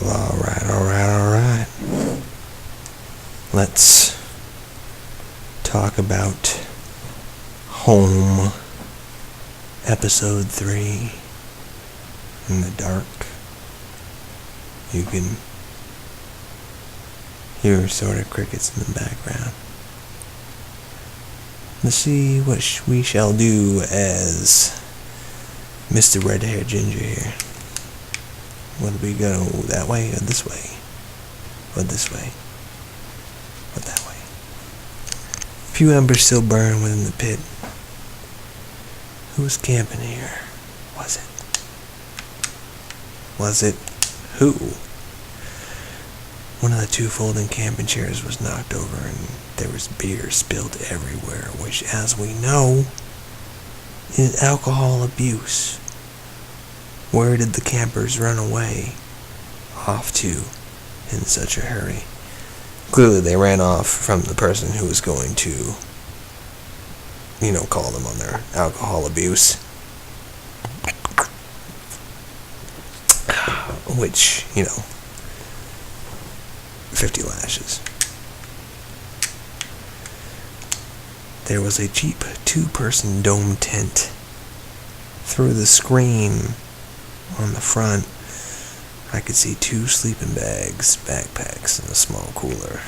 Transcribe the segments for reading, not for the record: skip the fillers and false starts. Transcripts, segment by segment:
Alright. Let's talk about Home, Episode 3, In the Dark. You can hear sort of crickets in the background. Let's see what we shall do as Mr. Red-Haired Ginger here. Whether we go that way or this way, or this way, or that way. A few embers still burn within the pit. Who was camping here? Was it who? One of the two folding camping chairs was knocked over and there was beer spilled everywhere, which, as we know, is alcohol abuse. Where did the campers run away off to in such a hurry? Clearly they ran off from the person who was going to, call them on their alcohol abuse. Which, 50 lashes. There was a cheap 2-person dome tent. Through the screen on the front, I could see 2 sleeping bags, backpacks, and a small cooler.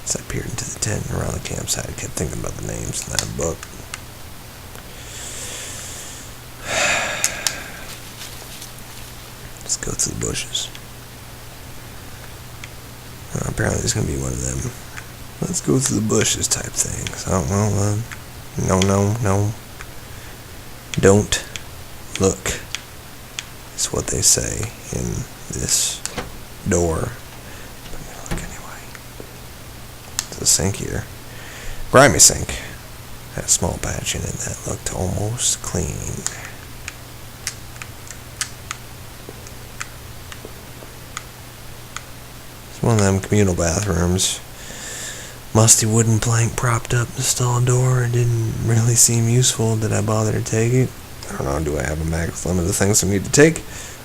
As I peered into the tent and around the campsite, I kept thinking about the names in that book. Let's go to the bushes. Apparently there's going to be one of them let's go to the bushes type things. No. Don't look. It's what they say in this door. But I'm gonna look anyway. There's a sink here. Grimy sink. Had a small patch in it that looked almost clean. It's one of them communal bathrooms. Musty wooden plank propped up the stall door. It didn't really seem useful. Did I bother to take it? I don't know, do I have a max limit of things I need to take?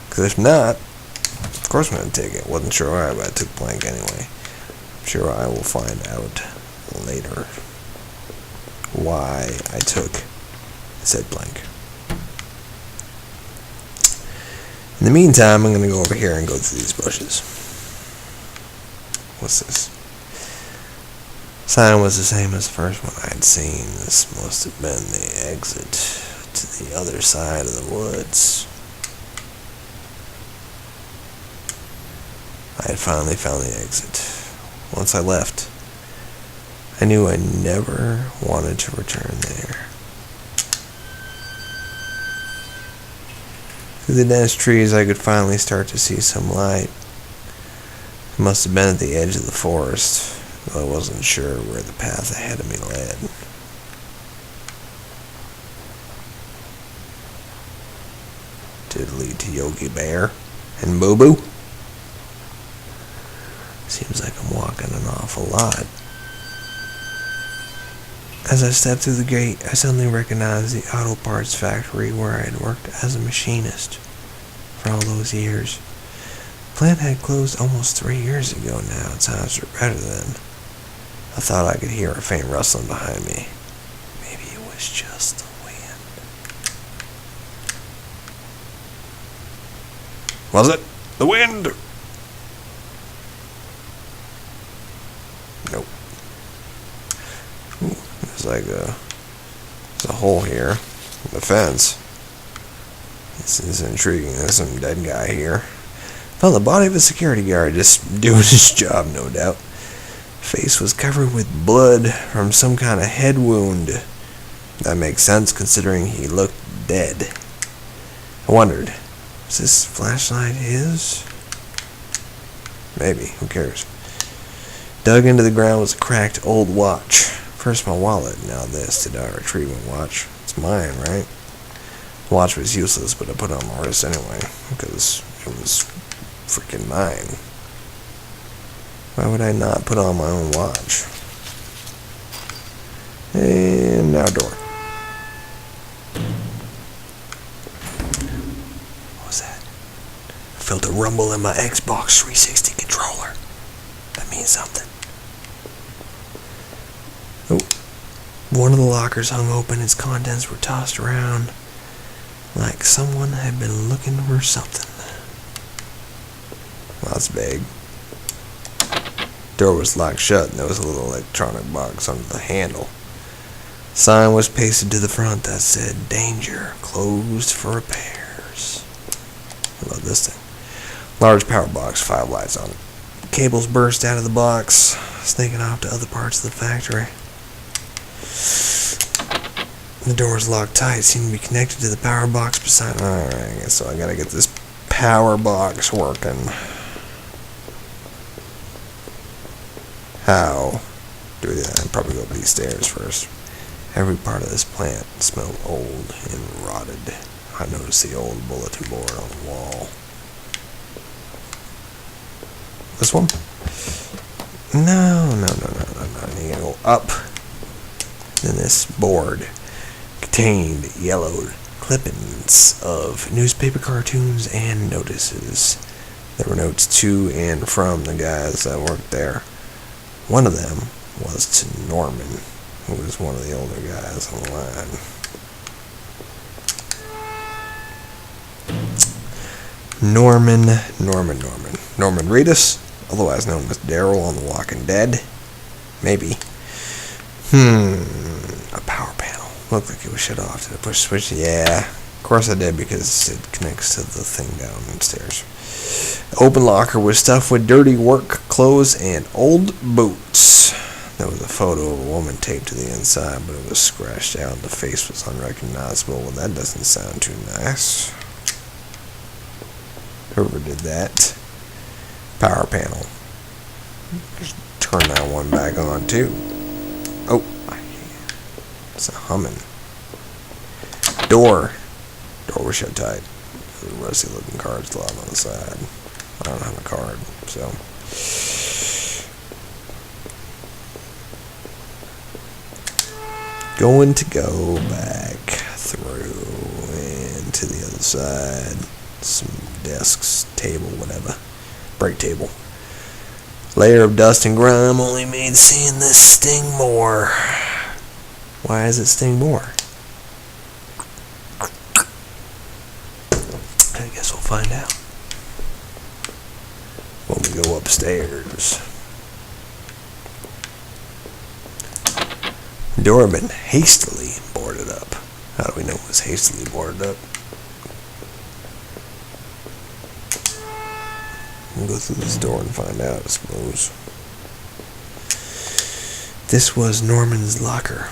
Because if not, of course I'm going to take it. Wasn't sure why, but I took plank anyway. I'm sure I will find out later why I took said plank. In the meantime, I'm going to go over here and go through these bushes. What's this? Sign was the same as the first one I had seen. This must have been the exit to the other side of the woods. I had finally found the exit. Once I left, I knew I never wanted to return there. Through the dense trees, I could finally start to see some light. It must have been at the edge of the forest. I wasn't sure where the path ahead of me led. Did it lead to Yogi Bear and Boo Boo? Seems like I'm walking an awful lot. As I stepped through the gate, I suddenly recognized the auto parts factory where I had worked as a machinist for all those years. The plant had closed almost 3 years ago now. Times were better then. I thought I could hear a faint rustling behind me. Maybe it was just the wind. Was it the wind? Nope. Ooh, there's a hole here in the fence. This is intriguing. There's some dead guy here. Found the body of a security guard just doing his job, no doubt. Face was covered with blood from some kind of head wound. That makes sense considering he looked dead. I wondered, is this flashlight his? Maybe, who cares? Dug into the ground was a cracked old watch. First my wallet, now this. Did I retrieve my watch? It's mine, right? The watch was useless, but I put it on my wrist anyway, because it was freaking mine. Why would I not put on my own watch? And now door. What was that? felt a rumble in my Xbox 360 controller. That means something. Oh, one of the lockers hung open. Its contents were tossed around like someone had been looking for something. Well, that's vague. Door was locked shut, and there was a little electronic box under the handle. Sign was pasted to the front that said, "Danger, closed for repairs." What about this thing? Large power box, 5 lights on it. Cables burst out of the box, snaking off to other parts of the factory. The door was locked tight, seemed to be connected to the power box beside. Alright, so I gotta get this power box working. How do we do that? I'd probably go up these stairs first. Every part of this plant smelled old and rotted. I noticed the old bulletin board on the wall. This one? No. I need to go up. Then this board contained yellowed clippings of newspaper cartoons and notices. There were notes to and from the guys that worked there. One of them was to Norman, who was one of the older guys on the line. Norman Reedus, otherwise known as Daryl on The Walking Dead. Maybe. A power panel. Looked like it was shut off. Did I push the switch? Yeah. Of course I did, because it connects to the thing downstairs. The open locker was stuffed with dirty work clothes and old boots. There was a photo of a woman taped to the inside, but it was scratched out and the face was unrecognizable. Well, that doesn't sound too nice. Whoever did that. Power panel. Just turn that one back on too. Oh, it's a humming. Door was shut tight. There's a rusty looking card still out on the side. I don't have a card, so. Going to go back through and to the other side. Some desks, table, whatever. Break table. Layer of dust and grime only made seeing this sting more. Why does it sting more? I guess we'll find out when we go upstairs. The door had been hastily boarded up. How do we know it was hastily boarded up? We'll go through this door and find out, I suppose. This was Norman's locker.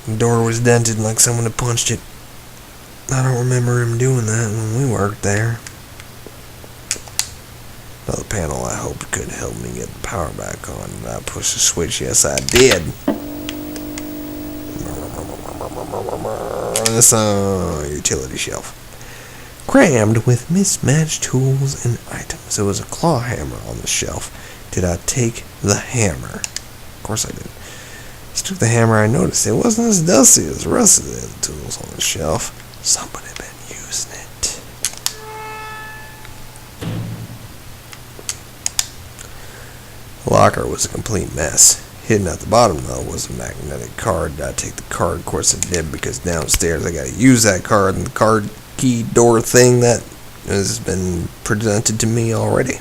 The door was dented like someone had punched it. I don't remember him doing that when we worked there. Another panel I hoped could help me get the power back on. And I pushed the switch. Yes, I did. This utility shelf. Crammed with mismatched tools and items. There was a claw hammer on the shelf. Did I take the hammer? Of course I did. As I took the hammer, I noticed it wasn't as dusty as the rest of the other tools on the shelf. Somebody had been using it. The locker was a complete mess. Hidden at the bottom, though, was a magnetic card. Did I take the card? Of course I did, because downstairs I gotta use that card and the card key door thing that has been presented to me already.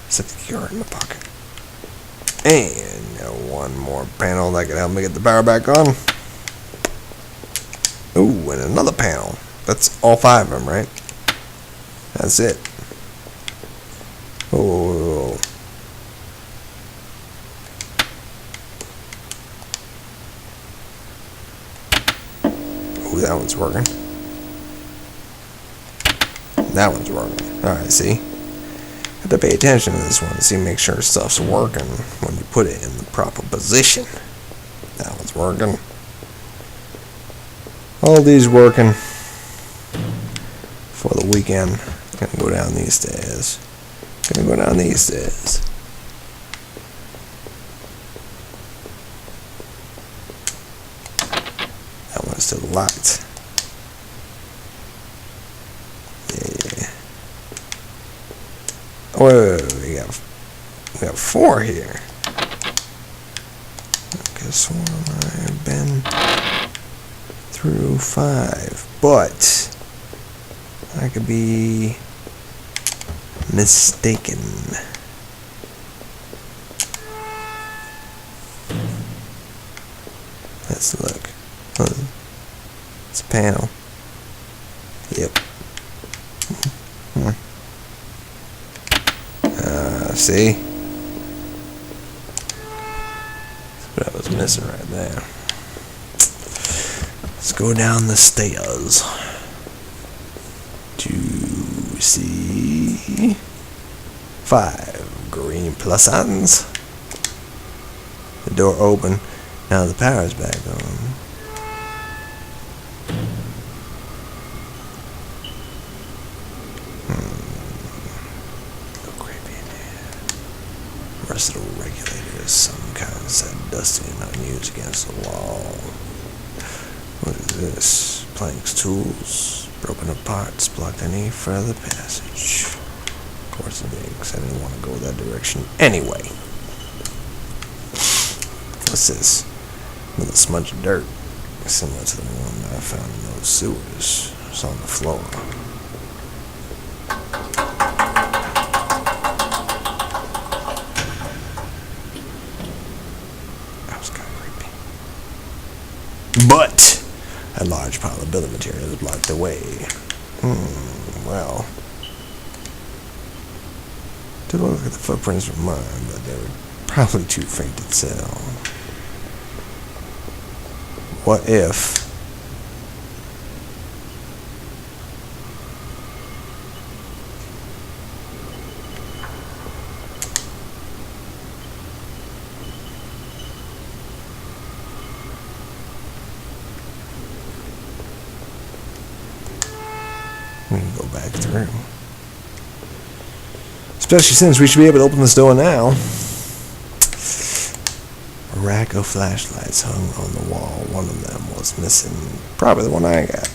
Set the key card in my pocket. And one more panel that can help me get the power back on. Ooh, and another panel. That's all 5 of them, right? That's it. Oh. Ooh, that one's working. That one's working. Alright, see? Have to pay attention to this one to see, make sure stuff's working when you put it in the proper position. That one's working. All these working for the weekend. Gonna go down these stairs. That one's still locked. Yeah. Oh, wait, we got 4 here. I could have sworn I've been through 5, but I could be mistaken. Let's look. Oh, it's a panel. Yep. See? That's what I was missing right there. Let's go down the stairs to see 5 green plus signs. The door open. Now the power's back on. Look creepy in here. Versatile regulators, some kind of set dusty and unused against the wall. What is this? Planks, tools, broken apart, blocked any further passage. Of course it did, because I didn't want to go that direction anyway. What's this? Another smudge of dirt, similar to the one I found in those sewers. It's on the floor. That was kind of creepy. But a large pile of building materials blocked the way. Well. Took a look at the footprints from mine, but they were probably too faint to tell. What if we can go back through? Especially since we should be able to open this door now. A rack of flashlights hung on the wall. One of them was missing. Probably the one I got.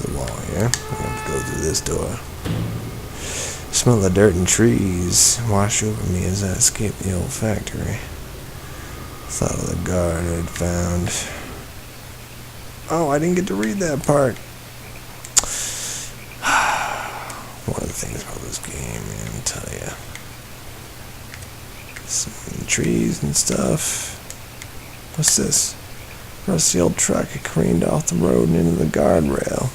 The wall here. I'm going to go through this door. Smell the dirt and trees wash over me as I escape the old factory. Thought of the guard I'd found. Oh, I didn't get to read that part. One of the things about this game, man, I'll tell ya. Some trees and stuff. What's this? Rusty old truck had careened off the road and into the guardrail.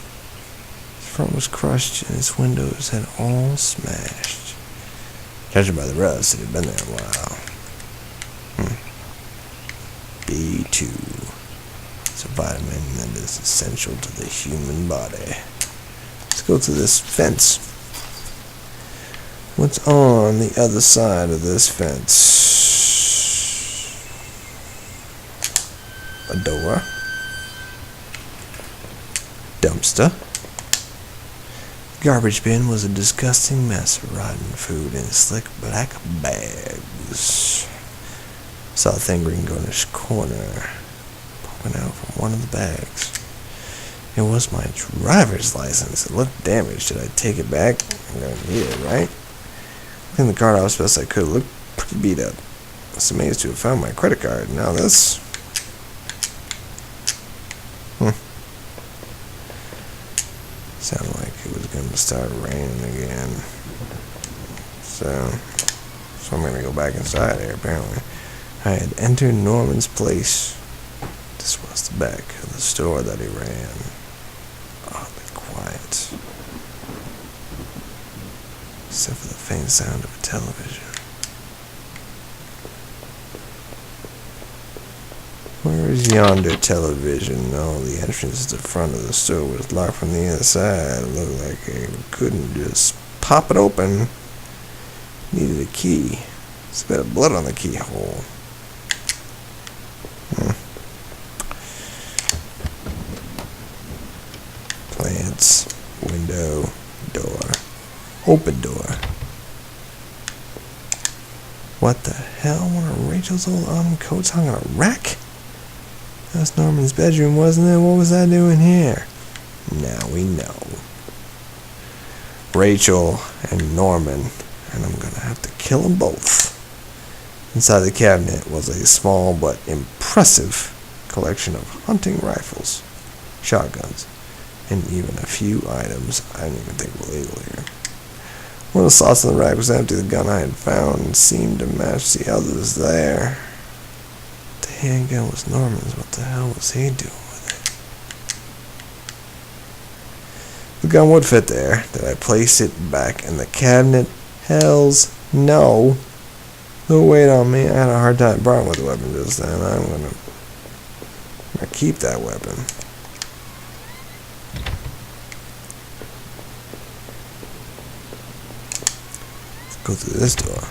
Its front was crushed and its windows had all smashed. Judging by the rust, it had been there a while. B2. It's a vitamin that is essential to the human body. Let's go to this fence. What's on the other side of this fence? A door. Dumpster. The garbage bin was a disgusting mess of rotten food in slick black bags. Saw a thing green garnish corner poking out from one of the bags. It was my driver's license. It looked damaged. Did I take it back? I'm gonna need it, right? Cleaned the card off as best I could. It looked pretty beat up. I was amazed to have found my credit card. Now this. Sounded like it was going to start raining again. So I'm going to go back inside here, apparently. I had entered Norman's place. This was the back of the store that he ran. Oddly quiet. Except for the faint sound of a television. Where is yonder television? Oh, the entrance to the front of the store was locked from the inside. It looked like I couldn't just pop it open. Needed a key. There's a bit of blood on the keyhole. Plants, window, door. Open door. What the hell? One of Rachel's old autumn coats hung on a rack? That's Norman's bedroom, wasn't it? What was I doing here? Now we know. Rachel and Norman, and I'm gonna have to kill them both. Inside the cabinet was a small but impressive collection of hunting rifles, shotguns, and even a few items I didn't even think were legal here. One of the slots in the rack was empty. The gun I had found seemed to match the others there. The handgun was Norman's. What the hell was he doing with it? The gun would fit there. Did I place it back in the cabinet? Hells no. Don't wait on me. I had a hard time parting with the weapon just then. I'm gonna keep that weapon. Let's go through this door.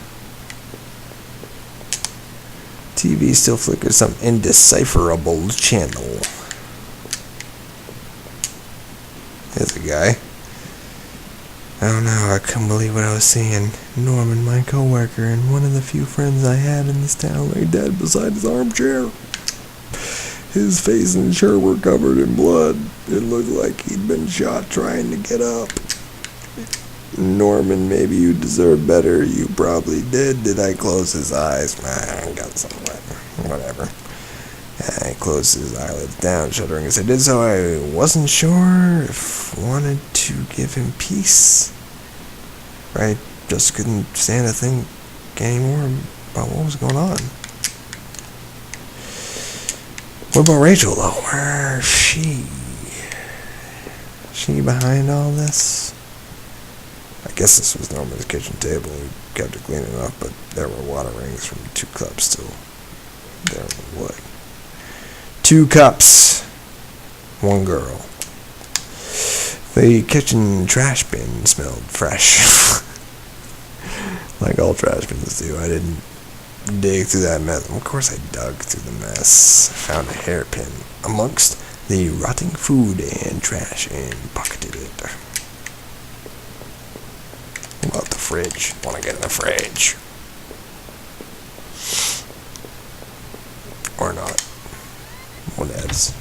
TV still flickers some indecipherable channel. There's a guy. I don't know, I couldn't believe what I was seeing. Norman, my coworker, and one of the few friends I had in this town lay dead beside his armchair. His face and shirt were covered in blood. It looked like he'd been shot trying to get up. Norman, maybe you deserve better. You probably did. Did I close his eyes? I got some whatever. I closed his eyelids down, shuddering as I did so. I wasn't sure if I wanted to give him peace. I just couldn't stand to think anymore about what was going on. What about Rachel, though? Where's she? Is she behind all this? I guess this was Norman's kitchen table. We kept it clean enough, but there were water rings from 2 cups still there in the wood. 2 cups. 1 girl. The kitchen trash bin smelled fresh. Like all trash bins do. I didn't dig through that mess. Of course I dug through the mess. Found a hairpin amongst the rotting food and trash and pocketed it. What about the fridge? Want to get in the fridge. Or not. Whatevs.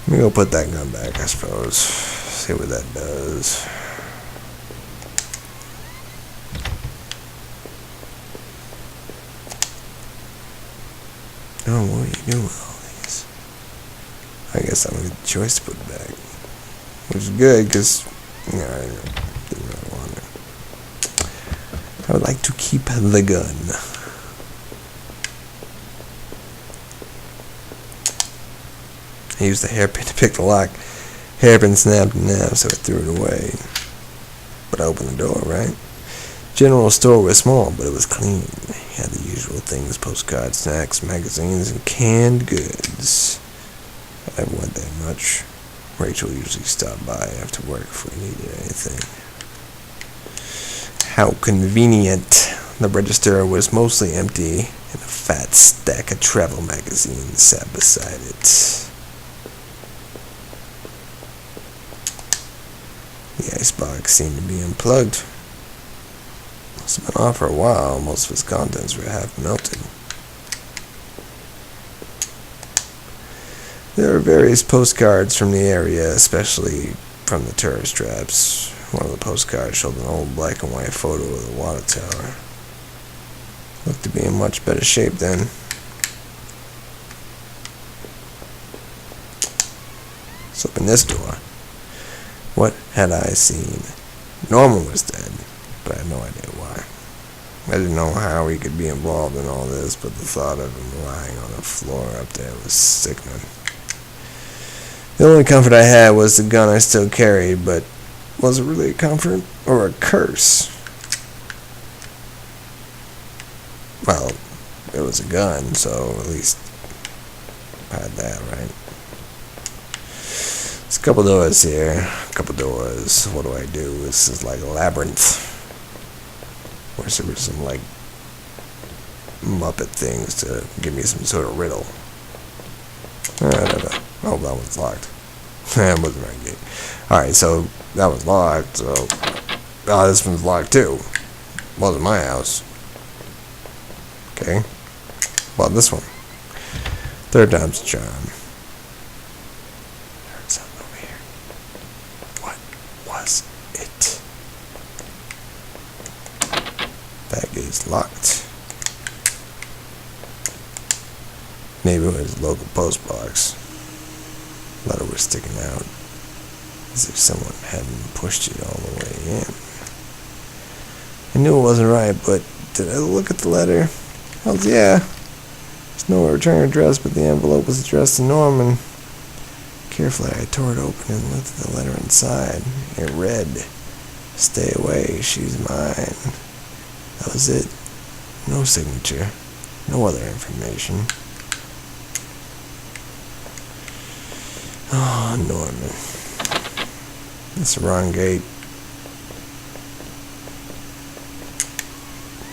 Let me go put that gun back, I suppose. See what that does. Oh, what are you doing with all these? I guess I don't get the choice to put it back. Which is good, because I didn't really want it. I would like to keep the gun. I used the hairpin to pick the lock. Hairpin snapped in half, so I threw it away. But I opened the door, right? General store was small, but it was clean. It had the usual things: postcards, snacks, magazines, and canned goods. I didn't want that much. Rachel usually stopped by after work if we needed anything. How convenient. The register was mostly empty, and a fat stack of travel magazines sat beside it. The icebox seemed to be unplugged. Must have been off for a while. Most of its contents were half melted. There are various postcards from the area, especially from the tourist traps. One of the postcards showed an old black and white photo of the water tower. Looked to be in much better shape then. Let's open this door. What had I seen? Norman was dead, but I had no idea why. I didn't know how he could be involved in all this, but the thought of him lying on the floor up there was sickening. The only comfort I had was the gun I still carried, but was it really a comfort or a curse? Well, it was a gun, so at least I had that, right? There's a couple doors here, a couple doors. What do I do? This is like a labyrinth. Or there were some, like, Muppet things to give me some sort of riddle. Whatever. Oh, that one's locked. That wasn't very good. Alright, so that was locked, so... Oh, this one's locked too. Wasn't my house. Okay. Well, this one. 3rd time's a charm. Heard something is locked. Maybe it was a local post box. Letter was sticking out, as if someone hadn't pushed it all the way in. I knew it wasn't right, but did I look at the letter? Hells yeah. There's no return address, but the envelope was addressed to Norman. Carefully, I tore it open and lifted the letter inside. It read, "Stay away, she's mine." That was it. No signature. No other information. Oh, Norman. That's the wrong gate.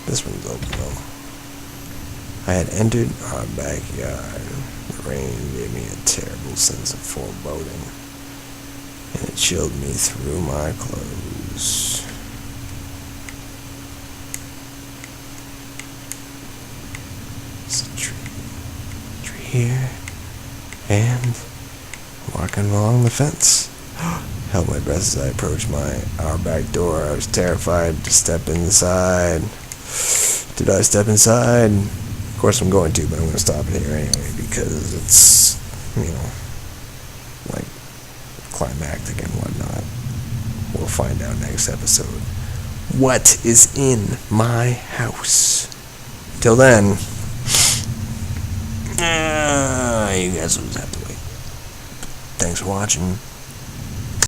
This one's open though. I had entered our backyard. The rain gave me a terrible sense of foreboding, and it chilled me through my clothes. There's a tree here, and walking along the fence. Held my breath as I approached our back door. I was terrified to step inside. Did I step inside? Of course I'm going to, but I'm going to stop it here anyway because it's, like climactic and whatnot. We'll find out next episode. What is in my house? Till then, you guys will just have to wait. Thanks for watching.